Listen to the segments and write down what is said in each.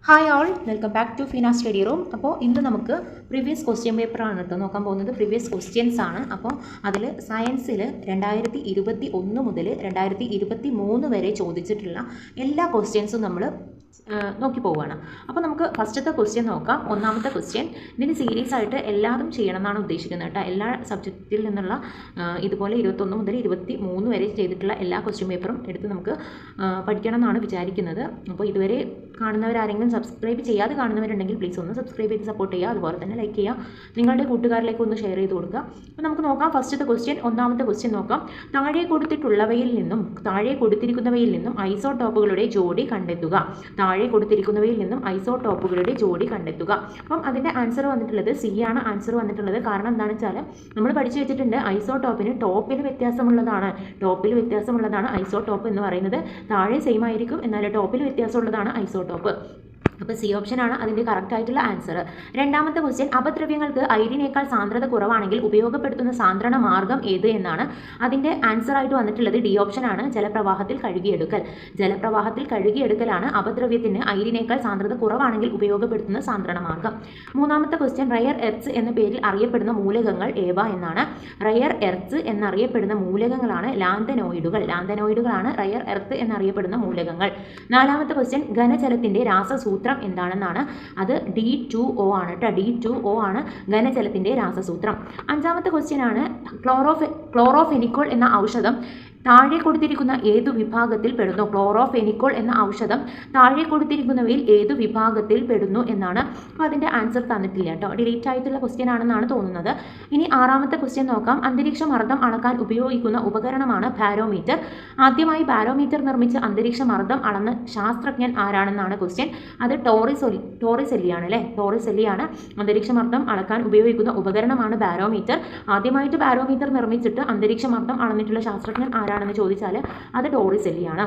Hi all, welcome back to Feena study room. അപ്പോൾ ഇന്ന് നമുക്ക് പ്രീവിയസ് ക്വസ്റ്റ്യൻ പേപ്പറാണ് കേട്ടോ നോക്കാൻ പോകുന്നത്. പ്രീവിയസ് ക്വസ്റ്റ്യൻസ് ആണ്. അപ്പോൾ അതിൽ സയൻസിൽ 2021 മുതൽ 2023 വരെ ചോദിച്ചിട്ടുള്ള എല്ലാ ക്വസ്റ്റ്യൻസും നമ്മൾ നോക്കി പോവുകയാണ്. അപ്പോൾ നമുക്ക് ഫസ്റ്റത്തെ ക്വസ്റ്റ്യൻ നോക്കാം. ഒന്നാമത്തെ ക്വസ്റ്റ്യൻ, ഇതിന് സീരീസ് ആയിട്ട് എല്ലാതും ചെയ്യണം എന്നാണ് ഉദ്ദേശിക്കുന്നത് കേട്ടോ. എല്ലാ സബ്ജക്റ്റിൽ നിന്നുള്ള ഇതുപോലെ 21 മുതൽ 23 വരെ ചെയ്തിട്ടുള്ള എല്ലാ ക്വസ്റ്റ്യൻ പേപ്പറും എടുത്ത് നമുക്ക് പഠിക്കണം എന്നാണ് വിചാരിക്കുന്നത്. അപ്പോൾ ഇതുവരെ കാണുന്നവരാരെങ്കിലും സബ്സ്ക്രൈബ് ചെയ്യാതെ കാണുന്നവരുണ്ടെങ്കിൽ പ്ലീസ് ഒന്ന് സബ്സ്ക്രൈബ് ചെയ്ത് സപ്പോർട്ട് ചെയ്യുക. അതുപോലെ തന്നെ ലൈക്ക് ചെയ്യുക, നിങ്ങളുടെ കൂട്ടുകാരിലേക്ക് ഒന്ന് ഷെയർ ചെയ്ത് കൊടുക്കുക. അപ്പോൾ നമുക്ക് നോക്കാം ഫസ്റ്റത്തെ ക്വസ്റ്റ്യൻ. ഒന്നാമത്തെ ക്വസ്റ്റ്യൻ നോക്കാം. താഴെ കൊടുത്തിരിക്കുന്നവയിൽ നിന്നും ഐസോടോപ്പുകളുടെ ജോഡി കണ്ടെത്തുക. താഴെ കൊടുത്തിരിക്കുന്നവയിൽ നിന്നും ഐസോടോപ്പുകളുടെ ജോഡി കണ്ടെത്തുക. അപ്പം അതിൻ്റെ ആൻസർ വന്നിട്ടുള്ളത് സി ആണ്. ആൻസർ വന്നിട്ടുള്ളത് കാരണം എന്താണെന്ന് വെച്ചാൽ നമ്മൾ പഠിച്ചു വെച്ചിട്ടുണ്ട് ഐസോടോപ്പിന് ടോപ്പിൽ വ്യത്യാസമുള്ളതാണ് ഐസോടോപ്പ് എന്ന് പറയുന്നത്. താഴെ സെയിം ആയിരിക്കും, എന്നാൽ ടോപ്പിൽ വ്യത്യാസമുള്ളതാണ് ഐസോടോപ്പ്. അപ്പോൾ സി ഓപ്ഷനാണ് അതിൻ്റെ കറക്റ്റ് ആയിട്ടുള്ള ആൻസർ. രണ്ടാമത്തെ ക്വസ്റ്റ്യൻ, അപദ്രവ്യങ്ങൾക്ക് ഐഡിനേക്കാൾ സാന്ദ്രത കുറവാണെങ്കിൽ ഉപയോഗപ്പെടുത്തുന്ന സാന്ദ്രണ മാർഗ്ഗം ഏത് എന്നാണ്. അതിൻ്റെ ആൻസർ ആയിട്ട് വന്നിട്ടുള്ളത് ഡി ഓപ്ഷനാണ്, ജലപ്രവാഹത്തിൽ കഴുകിയെടുക്കലാണ് അപദ്രവ്യത്തിന് ഐഡിനേക്കാൾ സാന്ദ്രത കുറവാണെങ്കിൽ ഉപയോഗപ്പെടുത്തുന്ന സാന്ദ്രണ മാർഗ്ഗം. മൂന്നാമത്തെ ക്വസ്റ്റ്യൻ, റയർ എർത്ത് എന്ന പേരിൽ അറിയപ്പെടുന്ന മൂലകങ്ങൾ ഏവ എന്നാണ്. റയർ എർത്ത് എന്നറിയപ്പെടുന്ന മൂലകങ്ങളാണ് ലാന്തനോയിഡുകളാണ് റയർ എർത്ത് എന്നറിയപ്പെടുന്ന മൂലകങ്ങൾ. നാലാമത്തെ ക്വസ്റ്റ്യൻ, ഘനജലത്തിൻ്റെ രാസസൂത്രം എന്താണെന്നാണ്. അത് D2O ആണ് കേട്ടോ. D2O ആണ് ഘനജലത്തിൻ്റെ രാസസൂത്രം. അഞ്ചാമത്തെ ക്വസ്റ്റ്യൻ ആണ്, ക്ലോറോഫെനിക്കോൾ എന്ന ഔഷധം താഴെ കൊടുത്തിരിക്കുന്ന ഏതു വിഭാഗത്തിൽ പെടുന്നു. ക്ലോറോഫെനിക്കോൾ എന്ന ഔഷധം താഴെ കൊടുത്തിരിക്കുന്നവയിൽ ഏതു വിഭാഗത്തിൽ പെടുന്നു എന്നാണ്. അപ്പോൾ അതിൻ്റെ ആൻസർ തന്നിട്ടില്ല കേട്ടോ, ഡിലീറ്റ് ആയിട്ടുള്ള ക്വസ്റ്റ്യൻ ആണെന്നാണ് തോന്നുന്നത്. ഇനി ആറാമത്തെ ക്വസ്റ്റ്യൻ നോക്കാം. അന്തരീക്ഷ മർദ്ദം അളക്കാൻ ഉപയോഗിക്കുന്ന ഉപകരണമാണ് ബാരോമീറ്റർ. ആദ്യമായി ബാരോമീറ്റർ നിർമ്മിച്ച് അന്തരീക്ഷ മർദ്ദം അളന്ന ശാസ്ത്രജ്ഞൻ ആരാണെന്നാണ് ക്വസ്റ്റ്യൻ. അത് ടോറിസെല്ലിയാണ് അല്ലേ. ടോറിസെല്ലിയാണ്. അന്തരീക്ഷ മർദ്ദം അളക്കാൻ ഉപയോഗിക്കുന്ന ഉപകരണമാണ് ബാരോമീറ്റർ. ആദ്യമായിട്ട് ബാരോമീറ്റർ നിർമ്മിച്ചിട്ട് അന്തരീക്ഷ മർദ്ദം അളന്നിട്ടുള്ള ശാസ്ത്രജ്ഞൻ ആരാണെന്ന് ചോദിച്ചാൽ അത് ടോറിസെല്ലിയാണ്.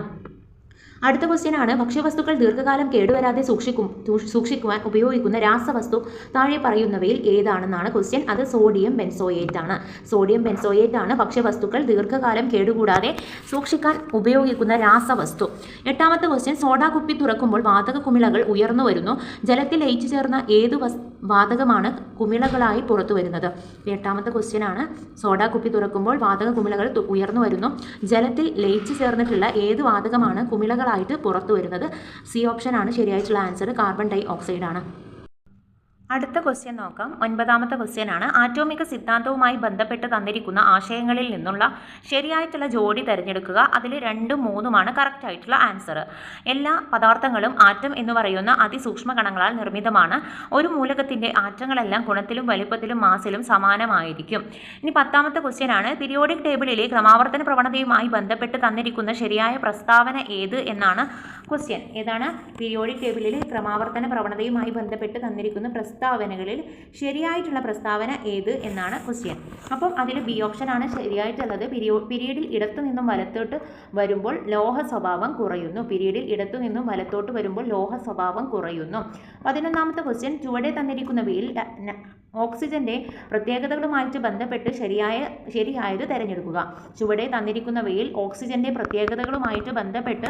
അടുത്ത ക്വസ്റ്റ്യൻ ആണ്, ഭക്ഷ്യവസ്തുക്കൾ ദീർഘകാലം കേടുവരാതെ സൂക്ഷിക്കുവാൻ ഉപയോഗിക്കുന്ന രാസവസ്തു താഴെ പറയുന്നവയിൽ ഏതാണെന്നാണ് ക്വസ്റ്റ്യൻ. അത് സോഡിയം ബെൻസോയേറ്റ് ആണ് ഭക്ഷ്യവസ്തുക്കൾ ദീർഘകാലം കേടുകൂടാതെ സൂക്ഷിക്കാൻ ഉപയോഗിക്കുന്ന രാസവസ്തു. എട്ടാമത്തെ ക്വസ്റ്റ്യൻ, സോഡാ കുപ്പി തുറക്കുമ്പോൾ വാതക കുമിളകൾ ഉയർന്നു വരുന്നു. ജലത്തിൽ ലയിച്ചു ചേർന്ന ഏതു വാതകമാണ് കുമിളകളായി പുറത്തു വരുന്നത്. എട്ടാമത്തെ ക്വസ്റ്റ്യൻ ആണ്, സോഡാ കുപ്പി തുറക്കുമ്പോൾ വാതക കുമിളകൾ ഉയർന്നു വരുന്നു. ജലത്തിൽ ലയിച്ചു ചേർന്നിട്ടുള്ള ഏത് വാതകമാണ് കുമിളകളായിട്ട് പുറത്തു വരുന്നത്. സി ഓപ്ഷൻ ആണ് ശരിയായിട്ടുള്ള ആൻസർ. കാർബൺ ഡൈ ഓക്സൈഡ് ആണ്. അടുത്ത ക്വസ്റ്റ്യൻ നോക്കാം. ഒൻപതാമത്തെ ക്വസ്റ്റ്യൻ ആണ്, ആറ്റോമിക സിദ്ധാന്തവുമായി ബന്ധപ്പെട്ട് തന്നിരിക്കുന്ന ആശയങ്ങളിൽ നിന്നുള്ള ശരിയായിട്ടുള്ള ജോഡി തിരഞ്ഞെടുക്കുക. അതിൽ 2ഉം 3ഉമാണ് കറക്റ്റ് ആയിട്ടുള്ള ആൻസർ. എല്ലാ പദാർത്ഥങ്ങളും ആറ്റം എന്ന് പറയുന്ന അതിസൂക്ഷ്മ കണങ്ങളാൽ നിർമ്മിതമാണ്. ഒരു മൂലകത്തിൻ്റെ ആറ്റങ്ങളെല്ലാം ഗുണത്തിലും വലിപ്പത്തിലും മാസിലും സമാനമായിരിക്കും. ഇനി 10ാമത്തെ ക്വസ്റ്റ്യൻ ആണ്, പീരിയോഡിക് ടേബിളിലെ ക്രമാവർത്തന പ്രവണതയുമായി ബന്ധപ്പെട്ട് തന്നിരിക്കുന്ന ശരിയായ പ്രസ്താവന ഏത് എന്നാണ് ക്വസ്റ്റ്യൻ. ഏതാണ്? പീരിയോഡിക് ടേബിളിലെ ക്രമാവർത്തന പ്രവണതയുമായി ബന്ധപ്പെട്ട് തന്നിരിക്കുന്ന പ്രസ്താവനകളിൽ ശരിയായിട്ടുള്ള പ്രസ്താവന ഏത് എന്നാണ് ക്വസ്റ്റ്യൻ. അപ്പം അതിൽ ബി ഓപ്ഷനാണ് ശരിയായിട്ടുള്ളത്. പീരീഡിൽ ഇടത്തു നിന്നും വലത്തോട്ട് വരുമ്പോൾ ലോഹ സ്വഭാവം കുറയുന്നു. 11ാമത്തെ ക്വസ്റ്റ്യൻ, ചുവടെ തന്നിരിക്കുന്നവയിൽ ഓക്സിജന്റെ പ്രത്യേകതകളുമായിട്ട് ബന്ധപ്പെട്ട് ശരിയായത് തിരഞ്ഞെടുക്കുക. ചുവടെ തന്നിരിക്കുന്നവയിൽ ഓക്സിജന്റെ പ്രത്യേകതകളുമായിട്ട് ബന്ധപ്പെട്ട്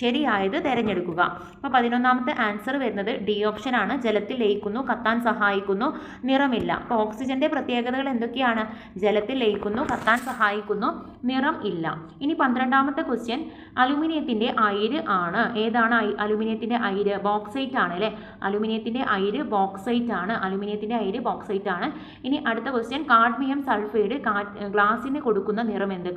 ശരിയായത് തിരഞ്ഞെടുക്കുക. അപ്പോൾ 11ാമത്തെ ആൻസർ വരുന്നത് ഡി ഓപ്ഷനാണ്. ജലത്തിൽ ലയിക്കുന്നു, കത്താൻ സഹായിക്കുന്നു, നിറമില്ല. അപ്പോൾ ഓക്സിജന്റെ പ്രത്യേകതകൾ എന്തൊക്കെയാണ്? ജലത്തിൽ ലയിക്കുന്നു, കത്താൻ സഹായിക്കുന്നു, നിറം ഇല്ല. ഇനി 12ാമത്തെ ക്വസ്റ്റ്യൻ, അലുമിനിയത്തിന്റെ അയിര് ആണ്. ഏതാണ് അലുമിനിയത്തിന്റെ അയിര്? ബോക്സൈറ്റ് ആണ് അല്ലേ. അലുമിനിയത്തിന്റെ അയിര് ബോക്സൈറ്റ് ആണ്. ഇനി അടുത്ത ക്വസ്റ്റ്യൻ, കാഡ്മിയം സൾഫൈഡ് ഗ്ലാസിന് കൊടുക്കുന്ന നിറം എന്ത്?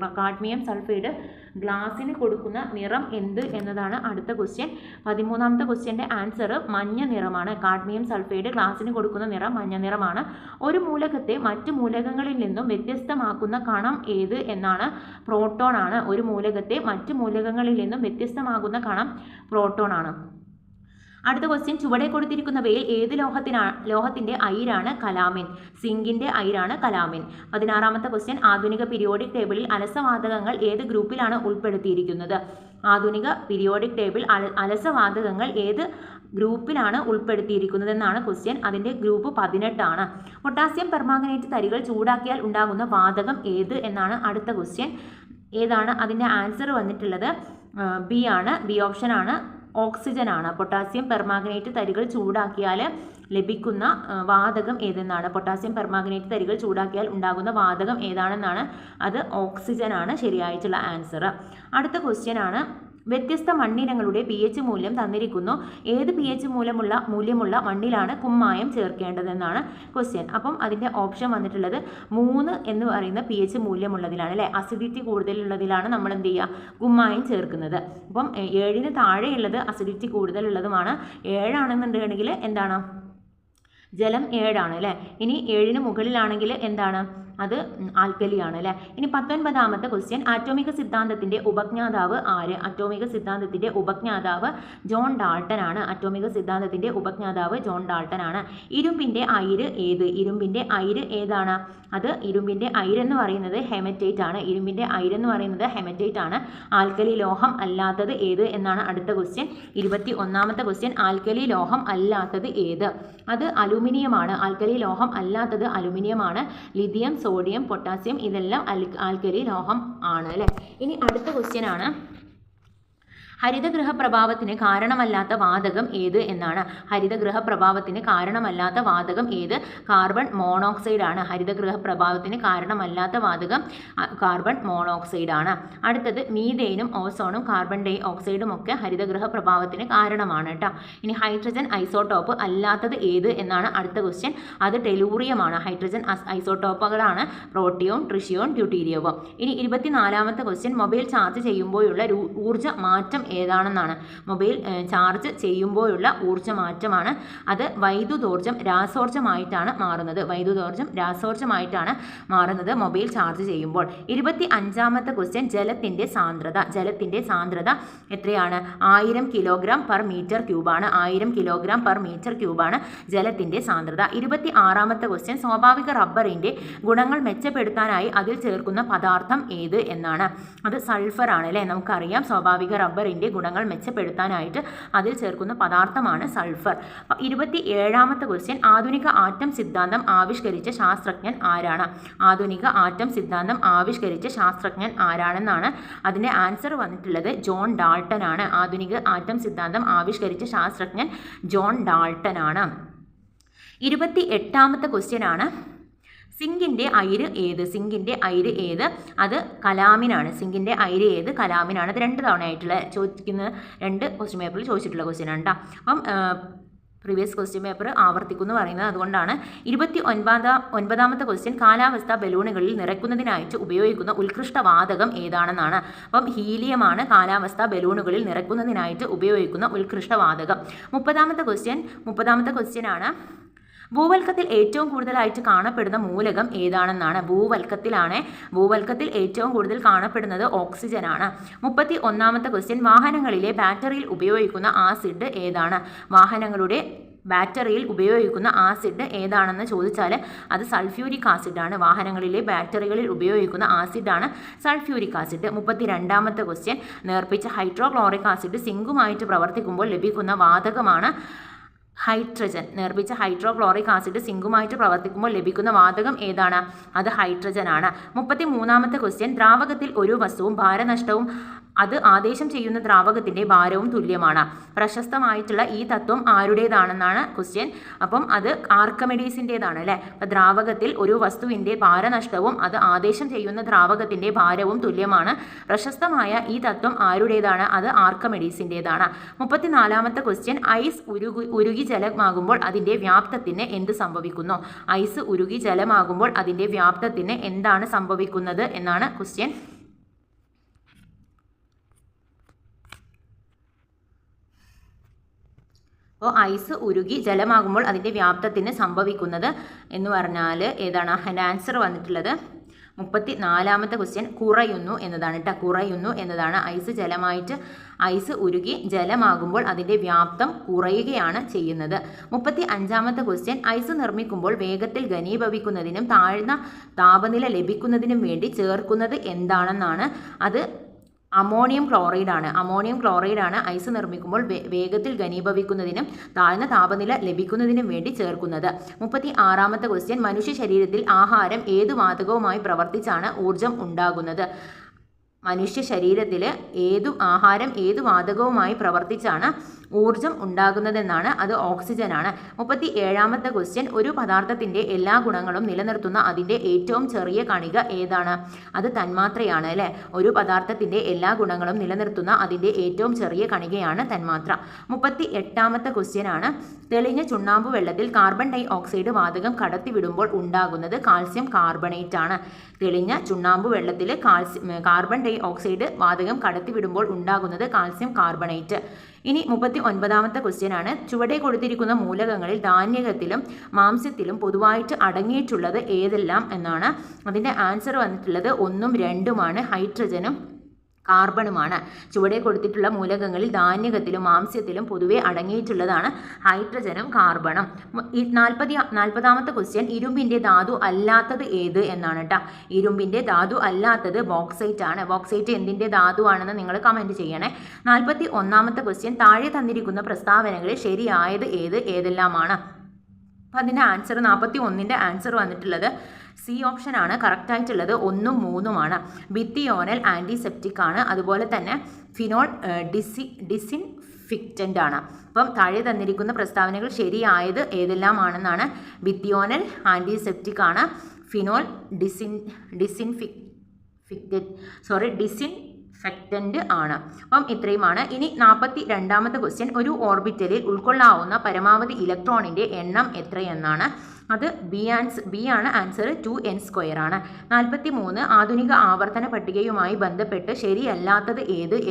ഗ്ലാസിന് കൊടുക്കുന്ന നിറം എന്ത് എന്നതാണ് അടുത്ത ക്വസ്റ്റ്യൻ. 13ാമത്തെ ക്വസ്റ്റ്യൻ്റെ ആൻസർ മഞ്ഞ നിറമാണ്. കാഡ്മിയം സൾഫൈഡ് ഗ്ലാസിന് കൊടുക്കുന്ന നിറം മഞ്ഞ നിറമാണ്. ഒരു മൂലകത്തെ മറ്റു മൂലകങ്ങളിൽ നിന്നും വ്യത്യസ്തമാക്കുന്ന കണം ഏത് എന്നാണ്? പ്രോട്ടോൺ ആണ്. ഒരു മൂലകത്തെ മറ്റു മൂലകങ്ങളിൽ നിന്നും വ്യത്യസ്തമാകുന്ന കണം പ്രോട്ടോൺ ആണ്. അടുത്ത ക്വസ്റ്റ്യൻ, ചുവടെ കൊടുത്തിരിക്കുന്നവയിൽ ഏത് ലോഹത്തിന്റെ അയിരാണ് കലാമിൻ? സിങ്കിന്റെ അയിരാണ് കലാമിൻ. 16ാമത്തെ ക്വസ്റ്റ്യൻ, ആധുനിക പീരിയോഡിക് ടേബിളിൽ അലസവാതകങ്ങൾ ഏത് ഗ്രൂപ്പിലാണ് ഉൾപ്പെടുത്തിയിരിക്കുന്നത്? ആധുനിക പീരിയോഡിക് ടേബിൾ അലസവാതകങ്ങൾ ഏത് ഗ്രൂപ്പിലാണ് ഉൾപ്പെടുത്തിയിരിക്കുന്നത് എന്നാണ് ക്വസ്റ്റ്യൻ. അതിൻ്റെ ഗ്രൂപ്പ് 18 ആണ്. പൊട്ടാസ്യം പെർമാംഗനേറ്റ് തരികൾ ചൂടാക്കിയാൽ ഉണ്ടാകുന്ന വാതകം ഏത് എന്നാണ് അടുത്ത ക്വസ്റ്റ്യൻ. ഏതാണ് അതിൻ്റെ ആൻസർ വന്നിട്ടുള്ളത്? ബി ആണ്. ബി ഓപ്ഷൻ ആണ് ഓക്സിജനാണ്. പൊട്ടാസ്യം പെർമാംഗനേറ്റ് തരികൾ ചൂടാക്കിയാൽ ലഭിക്കുന്ന വാതകം ഏതെന്നാണ്? പൊട്ടാസ്യം പെർമാംഗനേറ്റ് തരികൾ ചൂടാക്കിയാൽ ഉണ്ടാകുന്ന വാതകം ഏതാണെന്നാണ്? അത് ഓക്സിജനാണ് ശരിയായിട്ടുള്ള ആൻസർ. അടുത്ത ക്വസ്റ്റ്യൻ ആണ്, വ്യത്യസ്ത മണ്ണിനങ്ങളുടെ pH മൂല്യം തന്നിരിക്കുന്നു. ഏത് pH മൂല്യമുള്ള മണ്ണിലാണ് കുമ്മായം ചേർക്കേണ്ടതെന്നാണ് ക്വസ്റ്റ്യൻ. അപ്പം അതിൻ്റെ ഓപ്ഷൻ വന്നിട്ടുള്ളത് 3 എന്ന് പറയുന്ന pH മൂല്യമുള്ളതിലാണ് അല്ലേ, അസിഡിറ്റി കൂടുതലുള്ളതിലാണ് നമ്മൾ എന്ത് ചെയ്യുക, കുമ്മായം ചേർക്കുന്നത്. അപ്പം 7 താഴെയുള്ളത് അസിഡിറ്റി കൂടുതലുള്ളതുമാണ്. 7 ആണെന്നുണ്ടെങ്കിൽ എന്താണ്? ജലം 7 ആണ് അല്ലേ. ഇനി 7 മുകളിലാണെങ്കിൽ എന്താണ്? അത് ആൽക്കലിയാണ് അല്ലേ. ഇനി 19ാമത്തെ ക്വസ്റ്റ്യൻ, ആറ്റോമിക സിദ്ധാന്തത്തിൻ്റെ ഉപജ്ഞാതാവ് ആര്? ആറ്റോമിക സിദ്ധാന്തത്തിൻ്റെ ഉപജ്ഞാതാവ് ജോൺ ഡാൾട്ടൺ ആണ്. ആറ്റോമിക സിദ്ധാന്തത്തിൻ്റെ ഉപജ്ഞാതാവ് ജോൺ ഡാൾട്ടൺ ആണ്. ഇരുമ്പിൻ്റെ അയിര് ഏത്? ഇരുമ്പിൻ്റെ അയിര് ഏതാണ്? അത് ഇരുമ്പിൻ്റെ അയിരെന്ന് പറയുന്നത് ഹെമറ്റൈറ്റ് ആണ്. ഇരുമ്പിൻ്റെ അയിരെന്ന് പറയുന്നത് ഹെമറ്റൈറ്റ് ആണ്. ആൽക്കലി ലോഹം അല്ലാത്തത് ഏത് എന്നാണ് അടുത്ത ക്വസ്റ്റ്യൻ. 21ാമത്തെ ക്വസ്റ്റ്യൻ, ആൽക്കലി ലോഹം അല്ലാത്തത് ഏത്? അത് അലുമിനിയമാണ്. ആൽക്കലി ലോഹം അല്ലാത്തത് അലുമിനിയമാണ്. ലിഥിയം, സോഡിയം, പൊട്ടാസ്യം ഇതെല്ലാം ആൽക്കലി ലോഹം ആണ് അല്ലേ. ഇനി അടുത്ത ക്വസ്റ്റ്യൻ ആണ്, ഹരിതഗൃഹ പ്രഭാവത്തിന് കാരണമല്ലാത്ത വാതകം ഏത് എന്നാണ്? ഹരിതഗൃഹ പ്രഭാവത്തിന് കാരണമല്ലാത്ത വാതകം ഏത്? കാർബൺ മോണോക്സൈഡ് ആണ്. ഹരിതഗൃഹ പ്രഭാവത്തിന് കാരണമല്ലാത്ത വാതകം കാർബൺ മോണോക്സൈഡ് ആണ്. അടുത്തത്, മീഥേനും ഓസോണും കാർബൺ ഡൈ ഓക്സൈഡും ഒക്കെ ഹരിതഗൃഹ പ്രഭാവത്തിന് കാരണമാണ് കേട്ടോ. ഇനി ഹൈഡ്രജൻ ഐസോട്ടോപ്പ് അല്ലാത്തത് ഏത് എന്നാണ് അടുത്ത ക്വസ്റ്റ്യൻ. അത് ടെലൂറിയമാണ്. ഹൈഡ്രജൻ ഐസോട്ടോപ്പുകളാണ് പ്രോട്ടിയോൺ, ട്രിഷിയോൺ, ഡ്യൂട്ടീരിയവും. ഇനി 24ാമത്തെ ക്വസ്റ്റ്യൻ, മൊബൈൽ ചാർജ് ചെയ്യുമ്പോഴുള്ള ഊർജ്ജ മാറ്റം ഏതാണെന്നാണ്? മൊബൈൽ ചാർജ് ചെയ്യുമ്പോഴുള്ള ഊർജ്ജ മാറ്റമാണ് അത് വൈദ്യുതോർജ്ജം രാസോർജ്ജമായിട്ടാണ് മാറുന്നത്. വൈദ്യുതോർജ്ജം രാസോർജ്ജമായിട്ടാണ് മാറുന്നത് മൊബൈൽ ചാർജ് ചെയ്യുമ്പോൾ. 25ാമത്തെ ക്വസ്റ്റ്യൻ, ജലത്തിൻ്റെ സാന്ദ്രത. ജലത്തിൻ്റെ സാന്ദ്രത എത്രയാണ്? 1000 kg/m³ ആണ്. 1000 kg/m³ ആണ് ജലത്തിൻ്റെ സാന്ദ്രത. 26ാമത്തെ ക്വസ്റ്റ്യൻ, സ്വാഭാവിക റബ്ബറിൻ്റെ ഗുണങ്ങൾ മെച്ചപ്പെടുത്താനായി അതിൽ ചേർക്കുന്ന പദാർത്ഥം ഏത് എന്നാണ്? അത് സൾഫർ ആണ് അല്ലേ. നമുക്കറിയാം സ്വാഭാവിക റബ്ബറിൻ്റെ ഗുണങ്ങൾ മെച്ചപ്പെടുത്താനായിട്ട് അതിൽ ചേർക്കുന്ന പദാർത്ഥമാണ് സൾഫർ. 27ാമത്തെ ക്വസ്റ്റ്യൻ, ആധുനിക ആറ്റം സിദ്ധാന്തം ആവിഷ്കരിച്ച ശാസ്ത്രജ്ഞൻ ആരാണ്? ആധുനിക ആറ്റം സിദ്ധാന്തം ആവിഷ്കരിച്ച ശാസ്ത്രജ്ഞൻ ആരാണെന്നാണ്? അതിൻ്റെ ആൻസർ വന്നിട്ടുള്ളത് ജോൺ ഡാൾട്ടൺ ആണ്. ആധുനിക ആറ്റം സിദ്ധാന്തം ആവിഷ്കരിച്ച ശാസ്ത്രജ്ഞൻ ജോൺ ഡാൾട്ടൺ ആണ്. 28ാമത്തെ ക്വസ്റ്റ്യൻ ആണ്, സിങ്കിൻ്റെ അയിര് ഏത്? സിങ്കിൻ്റെ അയിര് ഏത്? അത് കലാമിനാണ്. സിങ്കിൻ്റെ അയിര് ഏത്? കലാമിനാണ്. അത് 2 തവണയായിട്ടുള്ള ചോദിക്കുന്ന 2 ക്വസ്റ്റ്യൻ പേപ്പറിൽ ചോദിച്ചിട്ടുള്ള ക്വസ്റ്റ്യൻ ആണ് കേട്ടോ. അപ്പം പ്രീവിയസ് ക്വസ്റ്റ്യൻ പേപ്പർ ആവർത്തിക്കുന്നു പറയുന്നത് അതുകൊണ്ടാണ്. 29ാമത്തെ ക്വസ്റ്റ്യൻ, കാലാവസ്ഥാ ബലൂണുകളിൽ നിറയ്ക്കുന്നതിനായിട്ട് ഉപയോഗിക്കുന്ന ഉത്കൃഷ്ട വാതകം ഏതാണെന്നാണ്? അപ്പം ഹീലിയമാണ് കാലാവസ്ഥാ ബലൂണുകളിൽ നിറയ്ക്കുന്നതിനായിട്ട് ഉപയോഗിക്കുന്ന ഉത്കൃഷ്ട വാതകം. 30ാമത്തെ ക്വസ്റ്റ്യൻ ആണ്, ഭൂവൽക്കത്തിൽ ഏറ്റവും കൂടുതലായിട്ട് കാണപ്പെടുന്ന മൂലകം ഏതാണെന്നാണ്? ഭൂവൽക്കത്തിൽ ഏറ്റവും കൂടുതൽ കാണപ്പെടുന്നത് ഓക്സിജനാണ്. 31ാമത്തെ ക്വസ്റ്റ്യൻ, വാഹനങ്ങളിലെ ബാറ്ററിയിൽ ഉപയോഗിക്കുന്ന ആസിഡ് ഏതാണ്? വാഹനങ്ങളുടെ ബാറ്ററിയിൽ ഉപയോഗിക്കുന്ന ആസിഡ് ഏതാണെന്ന് ചോദിച്ചാൽ അത് സൾഫ്യൂരിക് ആസിഡാണ്. വാഹനങ്ങളിലെ ബാറ്ററികളിൽ ഉപയോഗിക്കുന്ന ആസിഡാണ് സൾഫ്യൂരിക് ആസിഡ്. 32ാമത്തെ ക്വസ്റ്റ്യൻ, നേർപ്പിച്ച ഹൈഡ്രോക്ലോറിക് ആസിഡ് സിങ്കുമായിട്ട് പ്രവർത്തിക്കുമ്പോൾ ലഭിക്കുന്ന വാതകമാണ് ഹൈഡ്രജൻ. നേർപ്പിച്ച ഹൈഡ്രോക്ലോറിക് ആസിഡ് സിങ്കുമായിട്ട് പ്രവർത്തിക്കുമ്പോൾ ലഭിക്കുന്ന വാതകം ഏതാണ്? അത് ഹൈഡ്രജൻ ആണ്. 33ാമത്തെ ക്വസ്റ്റ്യൻ, ദ്രാവകത്തിൽ ഒരു വസ്തുവും ഭാരനഷ്ടവും അത് ആദേശം ചെയ്യുന്ന ദ്രാവകത്തിൻ്റെ ഭാരവും തുല്യമാണ്. പ്രശസ്തമായിട്ടുള്ള ഈ തത്വം ആരുടേതാണെന്നാണ് ക്വസ്റ്റ്യൻ. അപ്പം അത് ആർക്കമിഡീസിൻ്റേതാണ് അല്ലേ. അപ്പം ദ്രാവകത്തിൽ ഒരു വസ്തുവിൻ്റെ ഭാരനഷ്ടവും അത് ആദേശം ചെയ്യുന്ന ദ്രാവകത്തിൻ്റെ ഭാരവും തുല്യമാണ്. പ്രശസ്തമായ ഈ തത്വം ആരുടേതാണ്? അത് ആർക്കമിഡീസിൻ്റേതാണ്. 34ാമത്തെ ക്വസ്റ്റ്യൻ, ഐസ് ഉരുകി ജലമാകുമ്പോൾ അതിൻ്റെ വ്യാപ്തത്തിന് എന്ത് സംഭവിക്കുന്നു? ഐസ് ഉരുകി ജലമാകുമ്പോൾ അതിൻ്റെ വ്യാപ്തത്തിന് എന്താണ് സംഭവിക്കുന്നത് എന്നാണ് ക്വസ്റ്റ്യൻ. അപ്പോൾ ഐസ് ഉരുകി ജലമാകുമ്പോൾ അതിൻ്റെ വ്യാപ്തത്തിന് സംഭവിക്കുന്നത് എന്ന് പറഞ്ഞാൽ ഏതാണ്? അതിൻ്റെ ആൻസർ വന്നിട്ടുള്ളത് 34ാമത്തെ ക്വസ്റ്റ്യൻ, കുറയുന്നു എന്നതാണ് കേട്ടോ. കുറയുന്നു എന്നതാണ്. ഐസ് ഉരുകി ജലമാകുമ്പോൾ അതിൻ്റെ വ്യാപ്തം കുറയുകയാണ് ചെയ്യുന്നത്. 35ാമത്തെ ക്വസ്റ്റ്യൻ, ഐസ് നിർമ്മിക്കുമ്പോൾ വേഗത്തിൽ ഘനീഭവിക്കുന്നതിനും താഴ്ന്ന താപനില ലഭിക്കുന്നതിനും വേണ്ടി ചേർക്കുന്നത് എന്താണെന്നാണ്? അത് അമോണിയം ക്ലോറൈഡാണ്. അമോണിയം ക്ലോറൈഡാണ് ഐസ് നിർമ്മിക്കുമ്പോൾ വേഗത്തിൽ ഘനീഭവിക്കുന്നതിനും താഴ്ന്ന താപനില ലഭിക്കുന്നതിനും വേണ്ടി ചേർക്കുന്നത്. 36ാമത്തെ ക്വസ്റ്റ്യൻ, മനുഷ്യ ശരീരത്തിൽ ആഹാരം ഏത് വാതകവുമായി പ്രവർത്തിച്ചാണ് ഊർജം ഉണ്ടാകുന്നത്? മനുഷ്യ ശരീരത്തിൽ ആഹാരം ഏതു വാതകവുമായി പ്രവർത്തിച്ചാണ് ഊർജം ഉണ്ടാകുന്നതെന്നാണ്. അത് ഓക്സിജനാണ്. 37ാമത്തെ ക്വസ്റ്റ്യൻ, ഒരു പദാർത്ഥത്തിൻ്റെ എല്ലാ ഗുണങ്ങളും നിലനിർത്തുന്ന അതിൻ്റെ ഏറ്റവും ചെറിയ കണിക ഏതാണ്? അത് തന്മാത്രയാണ് അല്ലേ. ഒരു പദാർത്ഥത്തിൻ്റെ എല്ലാ ഗുണങ്ങളും നിലനിർത്തുന്ന അതിൻ്റെ ഏറ്റവും ചെറിയ കണികയാണ് തന്മാത്ര. 38ാമത്തെ ക്വസ്റ്റ്യൻ ആണ്, തെളിഞ്ഞ ചുണ്ണാമ്പ് വെള്ളത്തിൽ കാർബൺ ഡൈ ഓക്സൈഡ് വാതകം കടത്തിവിടുമ്പോൾ ഉണ്ടാകുന്നത് കാൽസ്യം കാർബണേറ്റ് ആണ്. തെളിഞ്ഞ ചുണ്ണാമ്പ് വെള്ളത്തിൽ കാർബൺ ഡൈ ഓക്സൈഡ് വാതകം കടത്തിവിടുമ്പോൾ ഉണ്ടാകുന്നത് കാൽസ്യം കാർബണേറ്റ്. ഇനി 39ാമത്തെ ക്വസ്റ്റ്യൻ ആണ്, ചുവടെ കൊടുത്തിരിക്കുന്ന മൂലകങ്ങളിൽ ധാന്യകത്തിലും മാംസ്യത്തിലും പൊതുവായിട്ട് അടങ്ങിയിട്ടുള്ളത് ഏതെല്ലാം എന്നാണ്. അതിൻ്റെ ആൻസർ വന്നിട്ടുള്ളത് 1ഉം 2ഉമാണ്, ഹൈഡ്രജനും കാർബണുമാണ്. ചുവടെ കൊടുത്തിട്ടുള്ള മൂലകങ്ങളിൽ ധാന്യകത്തിലും മാംസ്യത്തിലും പൊതുവെ അടങ്ങിയിട്ടുള്ളതാണ് ഹൈഡ്രജനും കാർബണും. 40ാമത്തെ ക്വസ്റ്റ്യൻ, ഇരുമ്പിൻ്റെ ധാതു അല്ലാത്തത് ഏത് എന്നാണ് കേട്ടോ. ഇരുമ്പിൻ്റെ ധാതു അല്ലാത്തത് ബോക്സൈറ്റ് ആണ്. ബോക്സൈറ്റ് എന്തിൻ്റെ ധാതു ആണെന്ന് നിങ്ങൾ കമൻറ്റ് ചെയ്യണേ. 41ാമത്തെ ക്വസ്റ്റ്യൻ, താഴെ തന്നിരിക്കുന്ന പ്രസ്താവനകളിൽ ശരിയായത് ഏതെല്ലാമാണ്? അപ്പം അതിൻ്റെ ആൻസർ 41ൻ്റെ ആൻസർ വന്നിട്ടുള്ളത് സി ഓപ്ഷൻ ആണ്. കറക്റ്റായിട്ടുള്ളത് 1ഉം 3ഉമാണ്. ഭിത്തിയോനൽ ആൻറ്റിസെപ്റ്റിക് ആണ്. അതുപോലെ തന്നെ ഫിനോൾ ഡിസിൻഫിക്റ്റൻ്റ് ആണ്. അപ്പം താഴെ തന്നിരിക്കുന്ന പ്രസ്താവനകൾ ശരിയായത് ഏതെല്ലാമാണെന്നാണ്. ഭിത്തിയോനൽ ആൻറ്റിസെപ്റ്റിക് ആണ്. ഫിനോൾ ഡിസിൻഫെക്റ്റൻ്റ് ആണ്. അപ്പം ഇത്രയുമാണ്. ഇനി 42ാമത്തെ ക്വസ്റ്റ്യൻ, ഒരു ഓർബിറ്റലിൽ ഉൾക്കൊള്ളാവുന്ന പരമാവധി ഇലക്ട്രോണിൻ്റെ എണ്ണം എത്രയെന്നാണ്. അത് ബി ആണ് ആൻസർ. 2n² ആണ്. 43, ആധുനിക ആവർത്തന പട്ടികയുമായി ബന്ധപ്പെട്ട് ശരിയല്ലാത്തത്